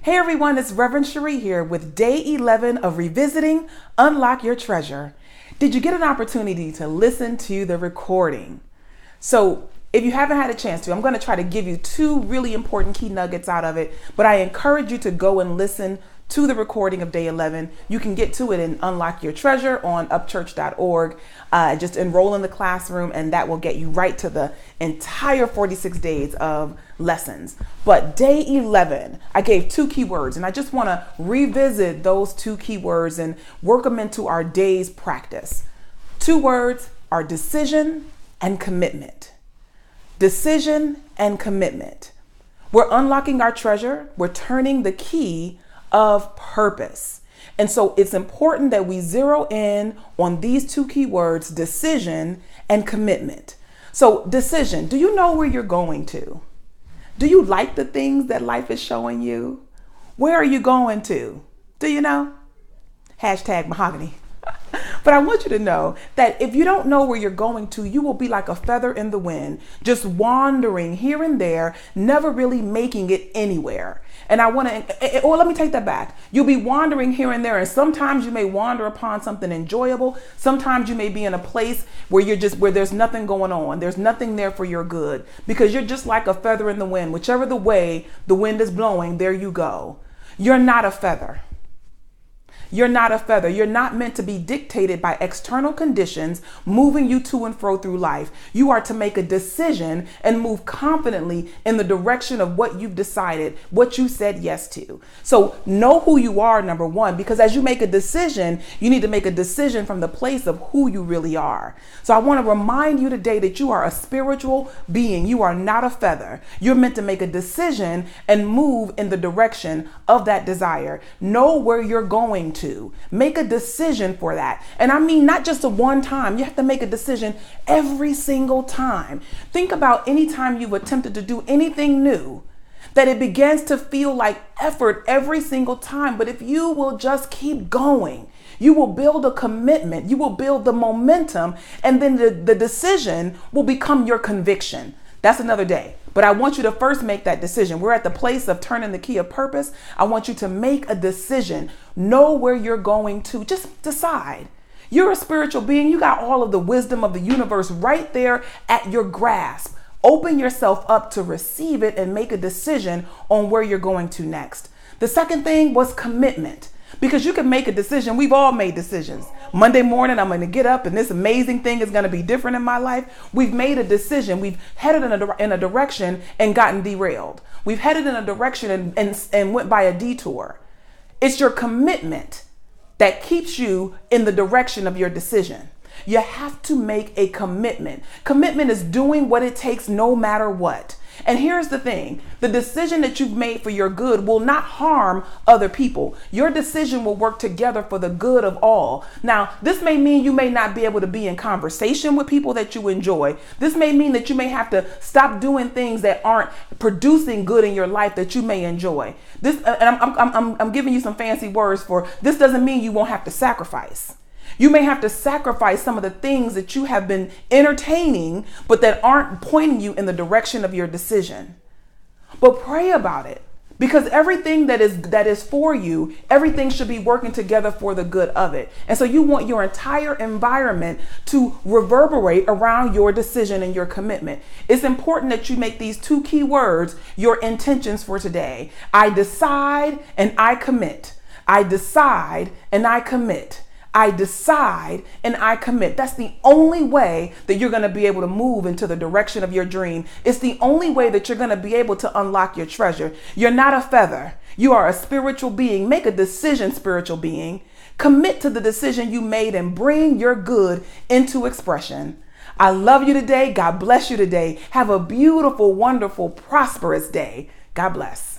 Hey everyone, it's Reverend Sheree here with day 11 of Revisiting Unlock Your Treasure. Did you get an opportunity to listen to the recording? So if you haven't had a chance to, I'm going to try to give you two really important key nuggets out of it, but I encourage you to go and listen to the recording of day 11. You can get to it in Unlock Your Treasure on upchurch.org. Just enroll in the classroom and that will get you right to the entire 46 days of lessons. But day 11, I gave two key words and I just want to revisit those two key words and work them into our day's practice. Two words are decision and commitment. Decision and commitment. We're unlocking our treasure. We're turning the key of purpose. And so it's important that we zero in on these two key words, decision and commitment. So decision, do you know where you're going to? Do you like the things that life is showing you? Where are you going to? Do you know? Hashtag mahogany. But I want you to know that if you don't know where you're going to, you will be like a feather in the wind, just wandering here and there, never really making it anywhere. And I want to, or let me take that back. You'll be wandering here and there, and sometimes you may wander upon something enjoyable. Sometimes you may be in a place where where there's nothing going on. There's nothing there for your good because you're just like a feather in the wind. Whichever the way the wind is blowing, there you go. You're not a feather. You're not a feather. You're not meant to be dictated by external conditions moving you to and fro through life. You are to make a decision and move confidently in the direction of what you've decided, what you said yes to. So know who you are, number one, because as you make a decision, you need to make a decision from the place of who you really are. So I want to remind you today that you are a spiritual being. You are not a feather. You're meant to make a decision and move in the direction of that desire. Know where you're going to. Make a decision for that. And I mean, not just a one time, you have to make a decision every single time. Think about any time you've attempted to do anything new, that it begins to feel like effort every single time. But if you will just keep going, you will build a commitment, you will build the momentum, and then the decision will become your conviction. That's another day. But I want you to first make that decision. We're at the place of turning the key of purpose. I want you to make a decision. Know where you're going to. Just decide. You're a spiritual being. You got all of the wisdom of the universe right there at your grasp. Open yourself up to receive it and make a decision on where you're going to next. The second thing was commitment. Because you can make a decision. We've all made decisions. Monday morning, I'm going to get up and this amazing thing is going to be different in my life. We've made a decision. We've headed in a direction and gotten derailed. We've headed in a direction and went by a detour. It's your commitment that keeps you in the direction of your decision. You have to make a commitment. Commitment is doing what it takes no matter what. And here's the thing, the decision that you've made for your good will not harm other people. Your decision will work together for the good of all. Now, this may mean you may not be able to be in conversation with people that you enjoy. This may mean that you may have to stop doing things that aren't producing good in your life that you may enjoy. This, and I'm giving you some fancy words for this doesn't mean you won't have to sacrifice. You may have to sacrifice some of the things that you have been entertaining, but that aren't pointing you in the direction of your decision. But pray about it, because everything that is for you, everything should be working together for the good of it. And so you want your entire environment to reverberate around your decision and your commitment. It's important that you make these two key words your intentions for today. I decide and I commit. I decide and I commit. I decide and I commit. That's the only way that you're going to be able to move into the direction of your dream. It's the only way that you're going to be able to unlock your treasure. You're not a feather. You are a spiritual being. Make a decision, spiritual being. Commit to the decision you made and bring your good into expression. I love you today. God bless you today. Have a beautiful, wonderful, prosperous day. God bless.